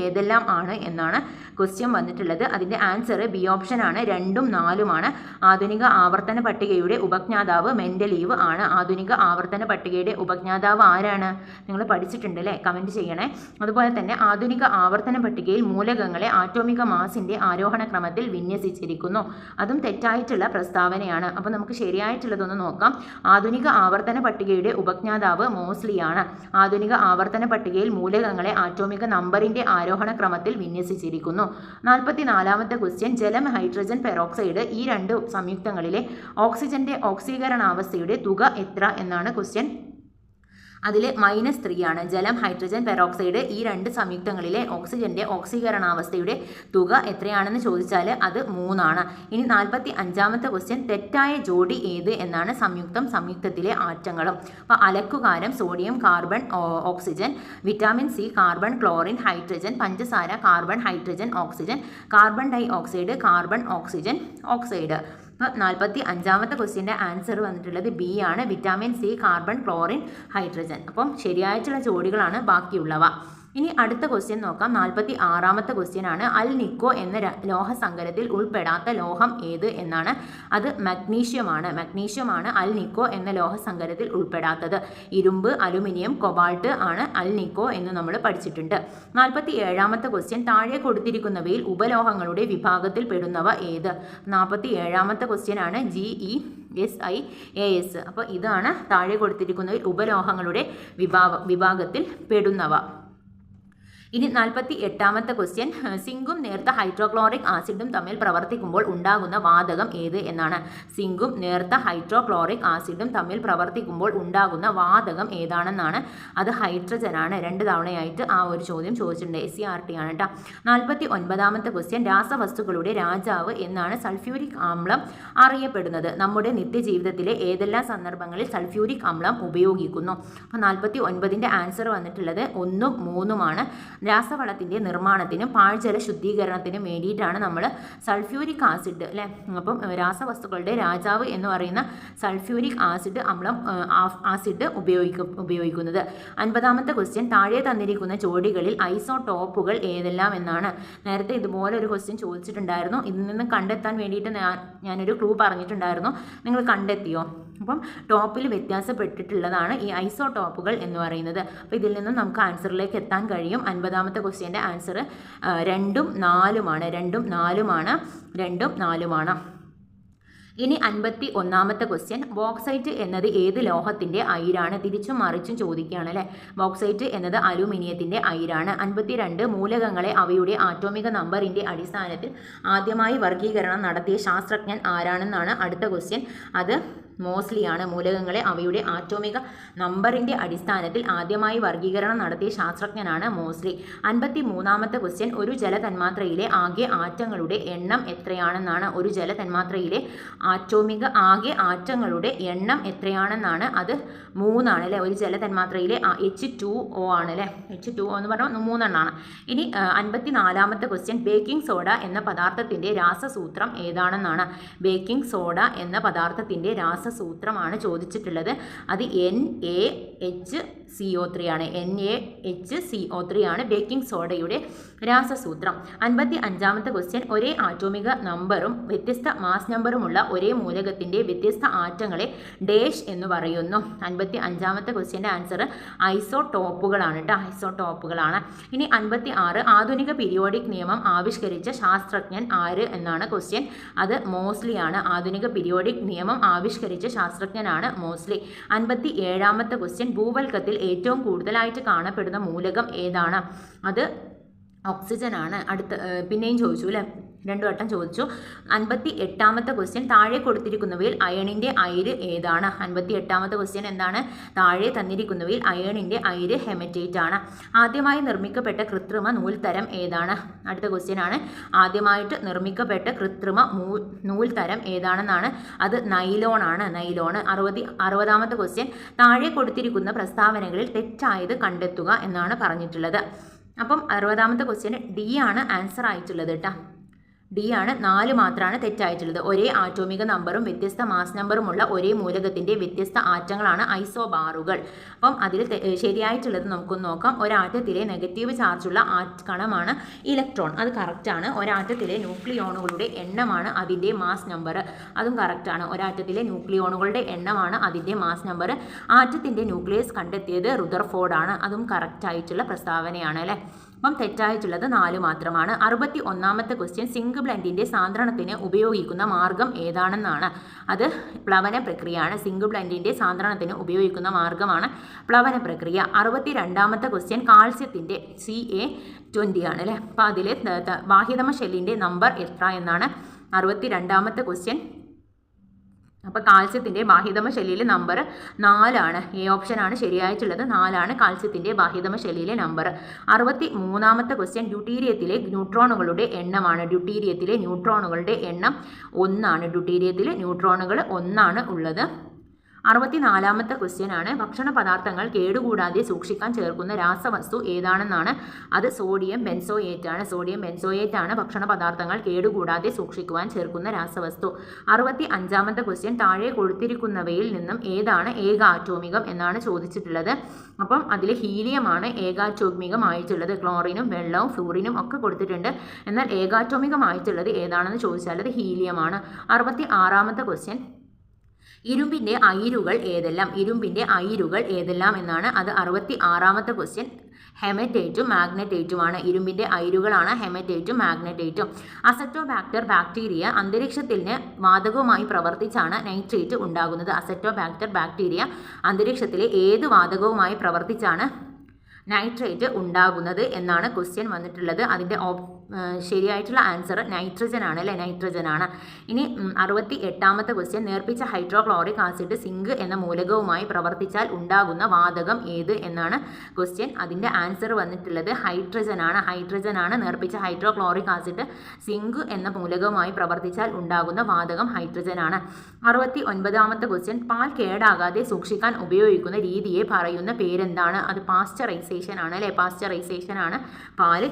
ഏതെല്ലാം ആണ് എന്നാണ് ക്വസ്റ്റ്യൻ വന്നിട്ടുള്ളത്. അതിൻ്റെ ആൻസർ ബി ഓപ്ഷൻ ആണ്. 2ഉം 4ഉമാണ്. ആധുനിക ആവർത്തന പട്ടികയുടെ ഉപജ്ഞാതാവ് മെൻഡലീവ് ആണ്. ആധുനിക ആവർത്തന പട്ടികയുടെ ഉപജ്ഞാതാവ് ആരാണ്? നിങ്ങൾ പഠിച്ചിട്ടുണ്ട് അല്ലേ, കമൻറ്റ് ചെയ്യണേ. അതുപോലെ തന്നെ ആധുനിക ആവർത്തന പട്ടികയിൽ മൂലകങ്ങളെ ആറ്റോമിക മാസിൻ്റെ ആരോഹണ ക്രമത്തിൽ വിന്യസിച്ചിരിക്കുന്നു. അതും തെറ്റായിട്ടുള്ള പ്രസ്താവനയാണ്. അപ്പോൾ നമുക്ക് ശരിയായിട്ടുള്ളതൊന്ന് നോക്കാം. ആധുനിക ആവർത്തന പട്ടികയുടെ ഉപജ്ഞാതാവ് മോസ്ലിയാണ്. ആധുനിക ആവർത്തന പട്ടികയിൽ മൂലകങ്ങളെ ആറ്റോമിക നമ്പറിൻ്റെ ആരോഹണ ക്രമത്തിൽ വിന്യസിച്ചിരിക്കുന്നു. 44ാമത്തെ ക്വസ്റ്റ്യൻ, ജലം, ഹൈഡ്രജൻ പെറോക്സൈഡ് ഈ രണ്ട് സംയുക്തങ്ങളിലെ ഓക്സിജന്റെ ഓക്സീകരണാവസ്ഥയുടെ തുക എത്ര എന്നാണ് ക്വസ്റ്റ്യൻ. അതിൽ -3 ആണ്. ജലം, ഹൈഡ്രജൻ പെറോക്സൈഡ് ഈ രണ്ട് സംയുക്തങ്ങളിലെ ഓക്സിജന്റെ ഓക്സീകരണാവസ്ഥയുടെ തുക എത്രയാണെന്ന് ചോദിച്ചാൽ അത് 3 ആണ്. ഇനി 45ാമത്തെ ക്വസ്റ്റ്യൻ, തെറ്റായ ജോഡി ഏത് എന്നാണ്. സംയുക്തത്തിലെ ആറ്റങ്ങളും. അപ്പോൾ അലക്കുകാരം sodium, carbon, oxygen. Vitamin C carbon, chlorine, hydrogen. പഞ്ചസാര carbon, hydrogen, oxygen. Carbon dioxide carbon, oxygen, oxide. അപ്പോൾ 45ാമത്തെ ക്വസ്റ്റ്യൻ്റെ ആൻസർ വന്നിട്ടുള്ളത് ബി ആണ്. Vitamin C carbon, chlorine, hydrogen. അപ്പം ശരിയായിട്ടുള്ള ജോഡികളാണ് ബാക്കിയുള്ളവ. ഇനി അടുത്ത ക്വസ്റ്റ്യൻ നോക്കാം. 46ാമത്തെ ക്വസ്റ്റ്യൻ ആണ്, അൽ നിക്കോ എന്ന ലോഹസങ്കരത്തിൽ ഉൾപ്പെടാത്ത ലോഹം ഏത് എന്നാണ്. അത് മഗ്നീഷ്യമാണ് അൽ നിക്കോ എന്ന ലോഹസങ്കരത്തിൽ ഉൾപ്പെടാത്തത്. ഇരുമ്പ്, അലുമിനിയം, കൊബാൾട്ട് ആണ് അൽ നിക്കോ എന്ന് നമ്മൾ പഠിച്ചിട്ടുണ്ട്. 47ാമത്തെ ക്വസ്റ്റ്യൻ, താഴെ കൊടുത്തിരിക്കുന്നവയിൽ ഉപലോഹങ്ങളുടെ വിഭാഗത്തിൽ പെടുന്നവ ഏത്? 47ാമത്തെ ക്വസ്റ്റ്യൻ ആണ് GeSiAs. അപ്പോൾ ഇതാണ് താഴെ കൊടുത്തിരിക്കുന്നവയിൽ ഉപലോഹങ്ങളുടെ വിഭാഗത്തിൽ പെടുന്നവ. ഇനി 48ാമത്തെ ക്വസ്റ്റ്യൻ, സിങ്കും നേർത്ത ഹൈഡ്രോക്ലോറിക് ആസിഡും തമ്മിൽ പ്രവർത്തിക്കുമ്പോൾ ഉണ്ടാകുന്ന വാതകം ഏത് എന്നാണ്. സിങ്കും നേർത്ത ഹൈഡ്രോക്ലോറിക് ആസിഡും തമ്മിൽ പ്രവർത്തിക്കുമ്പോൾ ഉണ്ടാകുന്ന വാതകം ഏതാണെന്നാണ്. അത് ഹൈഡ്രജനാണ്. 2 തവണയായിട്ട് ആ ഒരു ചോദ്യം ചോദിച്ചിട്ടുണ്ട്. SCERT ആണ് കേട്ടോ. 49ാമത്തെ ക്വസ്റ്റ്യൻ, രാസവസ്തുക്കളുടെ രാജാവ് എന്നാണ് സൾഫ്യൂരിക് അമ്ലം അറിയപ്പെടുന്നത്. നമ്മുടെ നിത്യജീവിതത്തിലെ ഏതെല്ലാം സന്ദർഭങ്ങളിൽ സൾഫ്യൂരിക് അമ്ലം ഉപയോഗിക്കുന്നു? അപ്പോൾ 49ൻ്റെ ആൻസർ വന്നിട്ടുള്ളത് 1ഉം 3ഉമാണ്. രാസവളത്തിൻ്റെ നിർമ്മാണത്തിനും പാഴ്ജല ശുദ്ധീകരണത്തിനും വേണ്ടിയിട്ടാണ് നമ്മൾ സൾഫ്യൂരിക് ആസിഡ് അല്ലേ. അപ്പം രാസവസ്തുക്കളുടെ രാജാവ് എന്ന് പറയുന്ന സൾഫ്യൂരിക് ആസിഡ് ഉപയോഗിക്കുന്നത്. 50ാമത്തെ ക്വസ്റ്റ്യൻ, താഴെ തന്നിരിക്കുന്ന ജോഡികളിൽ ഐസോടോപ്പുകൾ ഏതെല്ലാം എന്നാണ്. നേരത്തെ ഇതുപോലെ ഒരു ക്വസ്റ്റ്യൻ ചോദിച്ചിട്ടുണ്ടായിരുന്നു. ഇതിൽ നിന്ന് കണ്ടെത്താൻ വേണ്ടിയിട്ട് ഞാനൊരു ക്ലൂ പറഞ്ഞിട്ടുണ്ടായിരുന്നു. നിങ്ങൾ കണ്ടെത്തിയോ? അപ്പം ടോപ്പിൽ വ്യത്യാസപ്പെട്ടിട്ടുള്ളതാണ് ഈ ഐസോടോപ്പുകൾ എന്ന് പറയുന്നത്. അപ്പോൾ ഇതിൽ നിന്നും നമുക്ക് ആൻസറിലേക്ക് എത്താൻ കഴിയും. 50ാമത്തെ ക്വസ്റ്റ്യൻ്റെ ആൻസർ 2ഉം 4ഉമാണ്. 2ഉം 4ഉമാണ്. ഇനി 51ാമത്തെ ക്വസ്റ്റ്യൻ, ബോക്സൈറ്റ് എന്നത് ഏത് ലോഹത്തിൻ്റെ അയിരാണ്? തിരിച്ചും മറിച്ചും ചോദിക്കുകയാണ് അല്ലേ. ബോക്സൈറ്റ് എന്നത് അലുമിനിയത്തിൻ്റെ അയിരാണ്. 52, മൂലകങ്ങളെ അവയുടെ ആറ്റോമിക നമ്പറിൻ്റെ അടിസ്ഥാനത്തിൽ ആദ്യമായി വർഗീകരണം നടത്തിയ ശാസ്ത്രജ്ഞൻ ആരാണെന്നാണ് അടുത്ത ക്വസ്റ്റ്യൻ. അത് മോസ്ലിയാണ്. മൂലകങ്ങളെ അവയുടെ ആറ്റോമിക നമ്പറിൻ്റെ അടിസ്ഥാനത്തിൽ ആദ്യമായി വർഗീകരണം നടത്തിയ ശാസ്ത്രജ്ഞനാണ് മോസ്ലി. 53ാമത്തെ ക്വസ്റ്റ്യൻ, ഒരു ജലതന്മാത്രയിലെ ആകെ ആറ്റങ്ങളുടെ എണ്ണം എത്രയാണെന്നാണ്. ഒരു ജലതന്മാത്രയിലെ ആകെ ആറ്റങ്ങളുടെ എണ്ണം എത്രയാണെന്നാണ്. അത് 3 ആണ് അല്ലേ. ഒരു ജലതന്മാത്രയിലെ H2O ആണ് അല്ലേ. H2O എന്ന് പറഞ്ഞാൽ 3 എണ്ണമാണ്. ഇനി 54ാമത്തെ ക്വസ്റ്റ്യൻ, ബേക്കിംഗ് സോഡ എന്ന പദാർത്ഥത്തിൻ്റെ രാസസൂത്രം ഏതാണെന്നാണ്. ബേക്കിംഗ് സോഡ എന്ന പദാർത്ഥത്തിൻ്റെ രാസസൂത്രമാണ് ചോദിച്ചിട്ടുള്ളത്. അത് NaHCO3 ആണ്. NaHCO3 ആണ് ബേക്കിംഗ് സോഡയുടെ രാസസൂത്രം. 55ാമത്തെ ക്വസ്റ്റ്യൻ, ഒരേ ആറ്റോമിക നമ്പറും വ്യത്യസ്ത മാസ് നമ്പറുമുള്ള ഒരേ മൂലകത്തിൻ്റെ വ്യത്യസ്ത ആറ്റങ്ങളെ ഡേഷ് എന്ന് പറയുന്നു. 55ാമത്തെ ക്വസ്റ്റ്യൻ്റെ ആൻസർ ഐസോടോപ്പുകളാണ് കേട്ടോ. ഐസോടോപ്പുകളാണ്. ഇനി 56, ആധുനിക പീരിയോഡിക് നിയമം ആവിഷ്കരിച്ച ശാസ്ത്രജ്ഞൻ ആര് എന്നാണ് ക്വസ്റ്റ്യൻ. അത് മോസ്ലിയാണ്. ആധുനിക പീരിയോഡിക് നിയമം ആവിഷ്കരിച്ച ശാസ്ത്രജ്ഞനാണ് മോസ്ലി. 57ാമത്തെ ക്വസ്റ്റ്യൻ, ഭൂവൽക്കത്തിൽ ഏറ്റവും കൂടുതലായിട്ട് കാണപ്പെടുന്ന മൂലകം ഏതാണ്. അത് ഓക്സിജൻ ആണ്. പിന്നെയും ചോദിച്ചു അല്ലേ, 2 വട്ടം ചോദിച്ചു. 58ാമത്തെ ക്വസ്റ്റ്യൻ, താഴെ കൊടുത്തിരിക്കുന്നവയിൽ അയണിൻ്റെ അയിര് ഏതാണ്. 58ാമത്തെ ക്വസ്റ്റ്യൻ എന്താണ്. താഴെ തന്നിരിക്കുന്നവയിൽ അയണിൻ്റെ അയിര് ഹെമറ്റേറ്റ് ആണ്. ആദ്യമായി നിർമ്മിക്കപ്പെട്ട കൃത്രിമ നൂൽത്തരം ഏതാണ്. അടുത്ത ക്വസ്റ്റ്യൻ ആണ്, ആദ്യമായിട്ട് നിർമ്മിക്കപ്പെട്ട കൃത്രിമ നൂൽത്തരം ഏതാണെന്നാണ്. അത് നൈലോൺ ആണ്. നൈലോൺ. 60ാമത്തെ ക്വസ്റ്റ്യൻ, താഴെ കൊടുത്തിരിക്കുന്ന പ്രസ്താവനകളിൽ തെറ്റായത് കണ്ടെത്തുക എന്നാണ് പറഞ്ഞിട്ടുള്ളത്. അപ്പം 60ാമത്തെ ക്വസ്റ്റ്യൻ ഡി ആണ് ആൻസർ ആയിട്ടുള്ളത് കേട്ടോ. ഡി ആണ്. 4 മാത്രമാണ് തെറ്റായിട്ടുള്ളത്. ഒരേ ആറ്റോമിക നമ്പറും വ്യത്യസ്ത മാസ് നമ്പറുമുള്ള ഒരേ മൂലകത്തിൻ്റെ വ്യത്യസ്ത ആറ്റങ്ങളാണ് ഐസോബാറുകൾ. അപ്പം അതിൽ ശരിയായിട്ടുള്ളത് നമുക്കൊന്ന് നോക്കാം. ഒരാറ്റത്തിലെ നെഗറ്റീവ് ചാർജുള്ള കണമാണ് ഇലക്ട്രോൺ. അത് കറക്റ്റാണ്. ഒരാറ്റത്തിലെ ന്യൂക്ലിയോണുകളുടെ എണ്ണമാണ് അതിൻ്റെ മാസ് നമ്പർ. അതും കറക്റ്റാണ്. ഒരാറ്റത്തിലെ ന്യൂക്ലിയോണുകളുടെ എണ്ണമാണ് അതിൻ്റെ മാസ് നമ്പർ. ആറ്റത്തിൻ്റെ ന്യൂക്ലിയസ് കണ്ടെത്തിയത് റുദർഫോർഡ് ആണ്. അതും കറക്റ്റായിട്ടുള്ള പ്രസ്താവനയാണ് അല്ലേ. അപ്പം തെറ്റായിട്ടുള്ളത് 4 മാത്രമാണ്. 61ാമത്തെ ക്വസ്റ്റ്യൻ, സിങ്ക് ബ്ലെൻഡിൻ്റെ സാന്ദ്രണത്തിന് ഉപയോഗിക്കുന്ന മാർഗം ഏതാണെന്നാണ്. അത് പ്ലവന പ്രക്രിയയാണ്. സിങ്ക് ബ്ലെൻഡിൻ്റെ സാന്ദ്രണത്തിന് ഉപയോഗിക്കുന്ന മാർഗമാണ് പ്ലവന പ്രക്രിയ. 62ാമത്തെ ക്വസ്റ്റ്യൻ, കാൽസ്യത്തിൻ്റെ Ca20 ആണ് അല്ലേ. അപ്പോൾ അതിൽ ബാഹ്യതമ ഷെല്ലിൻ്റെ നമ്പർ എത്ര എന്നാണ് 62ാമത്തെ ക്വസ്റ്റ്യൻ. അപ്പോൾ കാൽസ്യത്തിൻ്റെ ബാഹ്യതമ ഷെല്ലിലെ നമ്പർ 4 ആണ്. എ ഓപ്ഷനാണ് ശരിയായിട്ടുള്ളത്. 4 ആണ് കാൽസ്യത്തിൻ്റെ ബാഹ്യതമ ഷെല്ലിലെ നമ്പർ. 63ാമത്തെ ക്വസ്റ്റ്യൻ, ഡ്യൂട്ടീരിയത്തിലെ ന്യൂട്രോണുകളുടെ എണ്ണമാണ്. ഡ്യൂട്ടീരിയത്തിലെ ന്യൂട്രോണുകളുടെ എണ്ണം 1 ആണ്. ഡ്യൂട്ടീരിയത്തിൽ ന്യൂട്രോണുകൾ 1 ആണ് ഉള്ളത്. 64ാമത്തെ ക്വസ്റ്റ്യൻ ആണ്, ഭക്ഷണ പദാർത്ഥങ്ങൾ കേടുകൂടാതെ സൂക്ഷിക്കാൻ ചേർക്കുന്ന രാസവസ്തു ഏതാണെന്നാണ്. അത് സോഡിയം ബെൻസോയേറ്റ് ആണ്. സോഡിയം ബെൻസോയേറ്റ് ആണ് ഭക്ഷണ പദാർത്ഥങ്ങൾ കേടുകൂടാതെ സൂക്ഷിക്കുവാൻ ചേർക്കുന്ന രാസവസ്തു. 65ാമത്തെ ക്വസ്റ്റ്യൻ, താഴെ കൊടുത്തിരിക്കുന്നവയിൽ നിന്നും ഏതാണ് ഏകാറ്റോമികം എന്നാണ് ചോദിച്ചിട്ടുള്ളത്. അപ്പം അതിൽ ഹീലിയമാണ് ഏകാറ്റോമികമായിട്ടുള്ളത്. ക്ലോറിനും വെള്ളവും ഫ്ലൂറിനും ഒക്കെ കൊടുത്തിട്ടുണ്ട്. എന്നാൽ ഏകാറ്റോമികമായിട്ടുള്ളത് ഏതാണെന്ന് ചോദിച്ചാൽ അത് ഹീലിയമാണ്. 66ാമത്തെ ക്വസ്റ്റ്യൻ, ഇരുമ്പിൻ്റെ അയിരുകൾ ഏതെല്ലാം. ഇരുമ്പിൻ്റെ അയിരുകൾ ഏതെല്ലാം എന്നാണ്. അത് 66ാമത്തെ ക്വസ്റ്റ്യൻ. ഹെമറ്റേറ്റും മാഗ്നറ്റേറ്റുമാണ്. ഇരുമ്പിൻ്റെ അയിരുകളാണ് ഹെമറ്റേറ്റും മാഗ്നറ്റേറ്റും. അസറ്റോബാക്ടർ ബാക്ടീരിയ അന്തരീക്ഷത്തിന് വാതകവുമായി പ്രവർത്തിച്ചാണ് നൈട്രേറ്റ് ഉണ്ടാകുന്നത്. അസറ്റോബാക്ടർ ബാക്ടീരിയ അന്തരീക്ഷത്തിലെ ഏത് വാതകവുമായി പ്രവർത്തിച്ചാണ് നൈട്രേറ്റ് ഉണ്ടാകുന്നത് എന്നാണ് ക്വസ്റ്റ്യൻ വന്നിട്ടുള്ളത്. അതിൻ്റെ ശരിയായിട്ടുള്ള ആൻസർ നൈട്രജൻ ആണ് അല്ലേ. നൈട്രജൻ ആണ്. ഇനി 68ാമത്തെ ക്വസ്റ്റ്യൻ, നേർപ്പിച്ച ഹൈഡ്രോക്ലോറിക് ആസിഡ് സിങ്ക് എന്ന മൂലകവുമായി പ്രവർത്തിച്ചാൽ ഉണ്ടാകുന്ന വാതകം ഏത് എന്നാണ് ക്വസ്റ്റ്യൻ. അതിൻ്റെ ആൻസർ വന്നിട്ടുള്ളത് ഹൈഡ്രജൻ ആണ്. ഹൈഡ്രജൻ ആണ്. നേർപ്പിച്ച ഹൈഡ്രോക്ലോറിക് ആസിഡ് സിങ്ക് എന്ന മൂലകവുമായി പ്രവർത്തിച്ചാൽ ഉണ്ടാകുന്ന വാതകം ഹൈഡ്രജൻ ആണ്. 69ാമത്തെ ക്വസ്റ്റ്യൻ, പാൽ കേടാകാതെ സൂക്ഷിക്കാൻ ഉപയോഗിക്കുന്ന രീതിയെ പറയുന്ന പേരെന്താണ്. അത് പാസ്ചറൈസേഷൻ ആണ് അല്ലേ. പാസ്ചറൈസേഷൻ ആണ് പാല്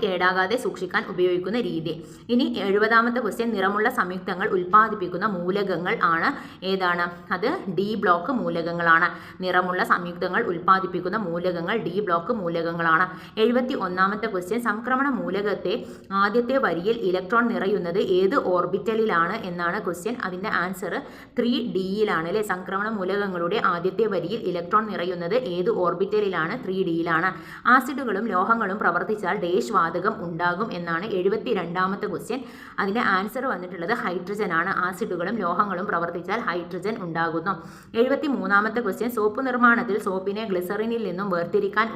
കേടാകാതെ സൂക്ഷിക്കാൻ ഉപയോഗിക്കുന്ന രീതി. ഇനി 70ാമത്തെ ക്വസ്റ്റ്യൻ, നിറമുള്ള സംയുക്തങ്ങൾ ഉൽപ്പാദിപ്പിക്കുന്ന മൂലകങ്ങൾ ആണ്. ഏതാണ്. അത് ഡി ബ്ലോക്ക് മൂലകങ്ങളാണ്. നിറമുള്ള സംയുക്തങ്ങൾ ഉൽപ്പാദിപ്പിക്കുന്ന മൂലകങ്ങൾ ഡി ബ്ലോക്ക് മൂലകങ്ങളാണ്. 71ാമത്തെ ക്വസ്റ്റ്യൻ, സംക്രമണ മൂലകത്തെ ആദ്യത്തെ വരിയിൽ ഇലക്ട്രോൺ നിറയുന്നത് ഏത് ഓർബിറ്റലിലാണ് എന്നാണ് ക്വസ്റ്റ്യൻ. അതിൻ്റെ ആൻസർ 3Dയിലാണ് അല്ലേ. സംക്രമണ മൂലകങ്ങളുടെ ആദ്യത്തെ വരിയിൽ ഇലക്ട്രോൺ നിറയുന്നത് ഏത് ഓർബിറ്റലിലാണ്. 3Dയിലാണ്. ആസിഡുകളും ലോഹങ്ങളും പ്രവർത്തിച്ചാൽ ഡേഷ് വാതകം ഉണ്ടാകും എന്നാണ് 72ാമത്തെ ക്വസ്റ്റ്യൻ. അതിൻ്റെ ആൻസർ വന്നിട്ടുള്ളത് ഹൈഡ്രജൻ ആണ്. ആസിഡുകളും ലോഹങ്ങളും പ്രവർത്തിച്ചാൽ ഹൈഡ്രജൻ ഉണ്ടാകുന്നു. 73ാമത്തെ ക്വസ്റ്റ്യൻ സോപ്പ് നിർമ്മാണത്തിൽ സോപ്പിനെ ഗ്ലിസറിനിൽ നിന്നും വേർതിരിക്കാൻ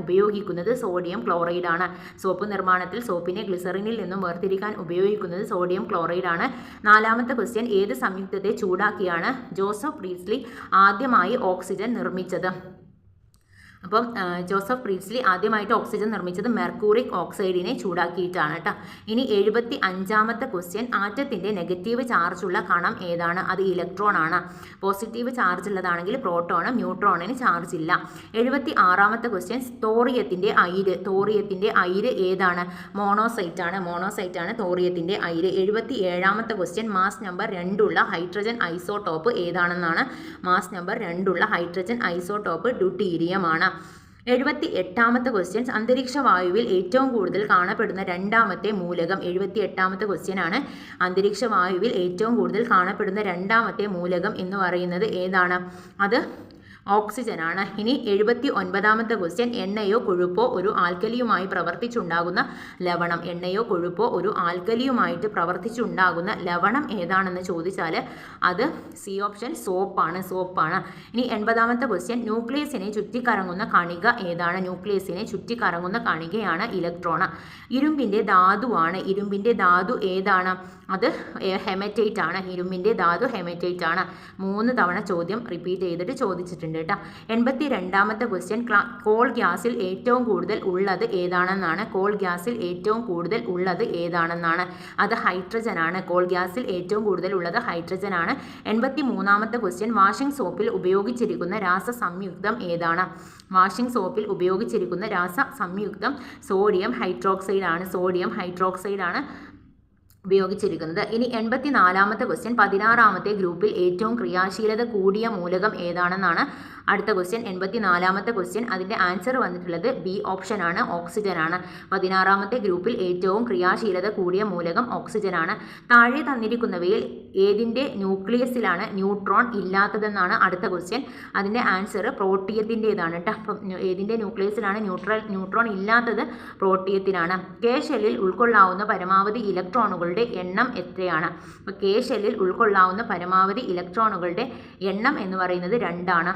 ഉപയോഗിക്കുന്നത് സോഡിയം ക്ലോറൈഡ് ആണ്. സോപ്പ് നിർമ്മാണത്തിൽ സോപ്പിനെ ഗ്ലിസറിനിൽ നിന്നും വേർതിരിക്കാൻ ഉപയോഗിക്കുന്നത് സോഡിയം ക്ലോറൈഡ് ആണ്. 4ാമത്തെ ക്വസ്റ്റ്യൻ ഏത് സംയുക്തത്തെ ചൂടാക്കിയാണ് ജോസഫ് പ്രീസ്ലി ആദ്യമായി ഓക്സിജൻ നിർമ്മിച്ചത്? അപ്പം ജോസഫ് പ്രീസ്ലി ആദ്യമായിട്ട് ഓക്സിജൻ നിർമ്മിച്ചത് മെർക്കൂറിക് ഓക്സൈഡിനെ ചൂടാക്കിയിട്ടാണ് കേട്ടോ. ഇനി 75ാമത്തെ ക്വസ്റ്റ്യൻ ആറ്റത്തിൻ്റെ നെഗറ്റീവ് ചാർജുള്ള കണം ഏതാണ്? അത് ഇലക്ട്രോൺ ആണ്. പോസിറ്റീവ് ചാർജ് ഉള്ളതാണെങ്കിൽ പ്രോട്ടോണും, ന്യൂട്രോണിന് ചാർജ് ഇല്ല. 76ാമത്തെ ക്വസ്റ്റ്യൻ തോറിയത്തിൻ്റെ അയിര് ഏതാണ്? മോണോസൈറ്റ് ആണ് തോറിയത്തിൻ്റെ അയിര്. 77ാമത്തെ ക്വസ്റ്റ്യൻ മാസ് നമ്പർ 2 ഉള്ള ഹൈഡ്രജൻ ഐസോടോപ്പ് ഏതാണെന്നാണ്. മാസ് നമ്പർ 2 ഉള്ള ഹൈഡ്രജൻ ഐസോടോപ്പ് ഡ്യൂട്ടീരിയം ആണ്. 78ാമത്തെ ക്വസ്റ്റ്യൻസ് അന്തരീക്ഷ വായുവിൽ ഏറ്റവും കൂടുതൽ കാണപ്പെടുന്ന രണ്ടാമത്തെ മൂലകം. 78ാമത്തെ ക്വസ്റ്റ്യൻ ആണ്. അന്തരീക്ഷ വായുവിൽ ഏറ്റവും കൂടുതൽ കാണപ്പെടുന്ന രണ്ടാമത്തെ മൂലകം എന്ന് പറയുന്നത് ഏതാണ്? അത് ഓക്സിജൻ ആണ്. ഇനി 79ാമത്തെ ക്വസ്റ്റ്യൻ എണ്ണയോ കൊഴുപ്പോ ഒരു ആൽക്കലിയുമായി പ്രവർത്തിച്ചുണ്ടാകുന്ന ലവണം. എണ്ണയോ കൊഴുപ്പോ ഒരു ആൽക്കലിയുമായിട്ട് പ്രവർത്തിച്ചുണ്ടാകുന്ന ലവണം ഏതാണെന്ന് ചോദിച്ചാൽ അത് സി ഓപ്ഷൻ സോപ്പാണ്. ഇനി 80ാമത്തെ ക്വസ്റ്റ്യൻ ന്യൂക്ലിയസിനെ ചുറ്റിക്കറങ്ങുന്ന കണിക ഏതാണ്? ന്യൂക്ലിയസിനെ ചുറ്റിക്കറങ്ങുന്ന കണികയാണ് ഇലക്ട്രോൺ. ഇരുമ്പിൻ്റെ ധാതുവാണ്. ഇരുമ്പിൻ്റെ ധാതു ഏതാണ്? അത് ഹെമറ്റൈറ്റ് ആണ്. ഇരുമ്പിൻ്റെ ധാതു ഹെമറ്റൈറ്റ് ആണ്. 3 തവണ ചോദ്യം റിപ്പീറ്റ് ചെയ്തിട്ട് ചോദിച്ചിട്ടുണ്ട് കേട്ടോ. 82ാമത്തെ ക്വസ്റ്റ്യൻ കോൾ ഗ്യാസിൽ ഏറ്റവും കൂടുതൽ ഉള്ളത് ഏതാണെന്നാണ്. കോൾ ഗ്യാസിൽ ഏറ്റവും കൂടുതൽ ഉള്ളത് ഏതാണെന്നാണ്. അത് ഹൈഡ്രജൻ ആണ്. കോൾ ഗ്യാസിൽ ഏറ്റവും കൂടുതൽ ഉള്ളത് ഹൈഡ്രജൻ ആണ്. 83ാമത്തെ ക്വസ്റ്റ്യൻ വാഷിംഗ് സോപ്പിൽ ഉപയോഗിച്ചിരിക്കുന്ന രാസസംയുക്തം ഏതാണ്? വാഷിംഗ് സോപ്പിൽ ഉപയോഗിച്ചിരിക്കുന്ന രാസസംയുക്തം സോഡിയം ഹൈഡ്രോക്സൈഡ് ആണ് ഉപയോഗിച്ചിരിക്കുന്നത്. ഇനി 84ാമത്തെ ക്വസ്റ്റ്യൻ 16ാമത്തെ ഗ്രൂപ്പിൽ ഏറ്റവും ക്രിയാശീലത കൂടിയ മൂലകം ഏതാണെന്നാണ് അടുത്ത ക്വസ്റ്റ്യൻ. 84ാമത്തെ ക്വസ്റ്റ്യൻ അതിൻ്റെ ആൻസർ വന്നിട്ടുള്ളത് ബി ഓപ്ഷൻ ആണ്, ഓക്സിജൻ ആണ്. 16ാമത്തെ ഗ്രൂപ്പിൽ ഏറ്റവും ക്രിയാശീലത കൂടിയ മൂലകം ഓക്സിജൻ ആണ്. താഴെ തന്നിരിക്കുന്നവയിൽ ഏതിൻ്റെ ന്യൂക്ലിയസിലാണ് ന്യൂട്രോൺ ഇല്ലാത്തതെന്നാണ് അടുത്ത ക്വസ്റ്റ്യൻ. അതിൻ്റെ ആൻസർ പ്രോട്ടിയത്തിൻ്റെതാണ് കേട്ടോ. അപ്പം ഏതിൻ്റെ ന്യൂക്ലിയസിലാണ് ന്യൂട്രോൺ ഇല്ലാത്തത്? പ്രോട്ടിയത്തിനാണ്. കെ ഷെല്ലിൽ ഉൾക്കൊള്ളാവുന്ന പരമാവധി ഇലക്ട്രോണുകളുടെ എണ്ണം എത്രയാണ്? അപ്പോൾ കെ ഷെല്ലിൽ ഉൾക്കൊള്ളാവുന്ന പരമാവധി ഇലക്ട്രോണുകളുടെ എണ്ണം എന്ന് പറയുന്നത് 2 ആണ്.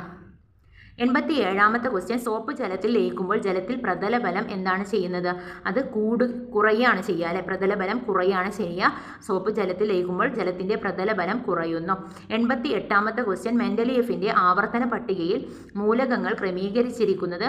87ാമത്തെ ക്വസ്റ്റ്യൻ സോപ്പ് ജലത്തിൽ ലയിക്കുമ്പോൾ ജലത്തിൽ പ്രതലബലം എന്താണ് ചെയ്യുന്നത്? അത് കുറയാണ് ചെയ്യുക അല്ലെ. പ്രതലബലം കുറയാണ് ചെയ്യുക. സോപ്പ് ജലത്തിൽ ലയിക്കുമ്പോൾ ജലത്തിൻ്റെ പ്രതലബലം കുറയുന്നു. 88ാമത്തെ ക്വസ്റ്റ്യൻ മെൻഡലിയഫിൻ്റെ ആവർത്തന പട്ടികയിൽ മൂലകങ്ങൾ ക്രമീകരിച്ചിരിക്കുന്നത്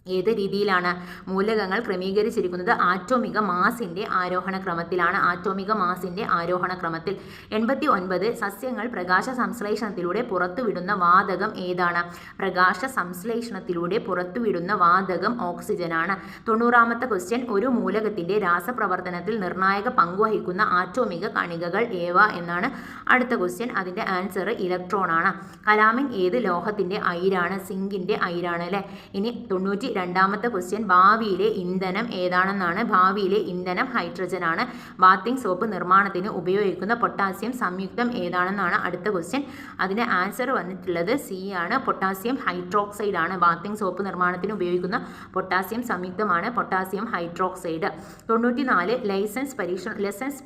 ഏത് രീതിയിലാണ്? മൂലകങ്ങൾ ക്രമീകരിച്ചിരിക്കുന്നത് ആറ്റോമിക മാസിൻ്റെ ആരോഹണ ക്രമത്തിലാണ്. 89 സസ്യങ്ങൾ പ്രകാശ സംശ്ലേഷണത്തിലൂടെ പുറത്തുവിടുന്ന വാതകം ഏതാണ്? പ്രകാശ സംശ്ലേഷണത്തിലൂടെ പുറത്തുവിടുന്ന വാതകം ഓക്സിജനാണ്. 90ാമത്തെ ക്വസ്റ്റ്യൻ ഒരു മൂലകത്തിൻ്റെ രാസപ്രവർത്തനത്തിൽ നിർണായക പങ്കുവഹിക്കുന്ന ആറ്റോമിക കണികകൾ ഏവ എന്നാണ് അടുത്ത ക്വസ്റ്റ്യൻ. അതിൻ്റെ ആൻസർ ഇലക്ട്രോൺ ആണ്. കലാമിൻ ഏത് ലോഹത്തിൻ്റെ അയിരാണ്? സിങ്കിൻ്റെ അയിരാണ് അല്ലേ. ഇനി 92ാമത്തെ ക്വസ്റ്റ്യൻ ഭാവിയിലെ ഇന്ധനം ഏതാണെന്നാണ്. ഭാവിയിലെ ഇന്ധനം ഹൈഡ്രജൻ ആണ്. ബാത്തിങ് സോപ്പ് നിർമ്മാണത്തിന് ഉപയോഗിക്കുന്ന പൊട്ടാസ്യം സംയുക്തം ഏതാണെന്നാണ് അടുത്ത ക്വസ്റ്റ്യൻ. അതിൻ്റെ ആൻസർ വന്നിട്ടുള്ളത് സി ആണ്, പൊട്ടാസ്യം ഹൈഡ്രോക്സൈഡ് ആണ്. ബാത്തിങ് സോപ്പ് നിർമ്മാണത്തിന് ഉപയോഗിക്കുന്ന പൊട്ടാസ്യം സംയുക്തമാണ് പൊട്ടാസ്യം ഹൈഡ്രോക്സൈഡ്. 94 ലെസൻസ്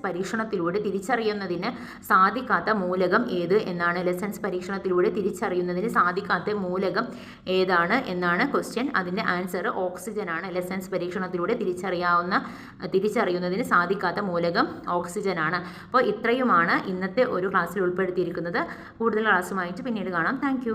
പരീക്ഷണത്തിലൂടെ തിരിച്ചറിയുന്നതിന് സാധിക്കാത്ത മൂലകം ഏത് എന്നാണ്. ലെസൻസ് പരീക്ഷണത്തിലൂടെ തിരിച്ചറിയുന്നതിന് സാധിക്കാത്ത മൂലകം ഏതാണ് എന്നാണ് ക്വസ്റ്റ്യൻ. അതിൻ്റെ ആൻസർ ഓക്സിജൻ ആണ്. ലെസൻസ് പരീക്ഷണത്തിലൂടെ തിരിച്ചറിയുന്നതിന് സാധിക്കാത്ത മൂലകം ഓക്സിജൻ ആണ്. അപ്പോൾ ഇത്രയുമാണ് ഇന്നത്തെ ഒരു ക്ലാസ്സിൽ ഉൾപ്പെടുത്തിയിരിക്കുന്നത്. കൂടുതൽ ക്ലാസ്സുമായിട്ട് പിന്നീട് കാണാം. താങ്ക്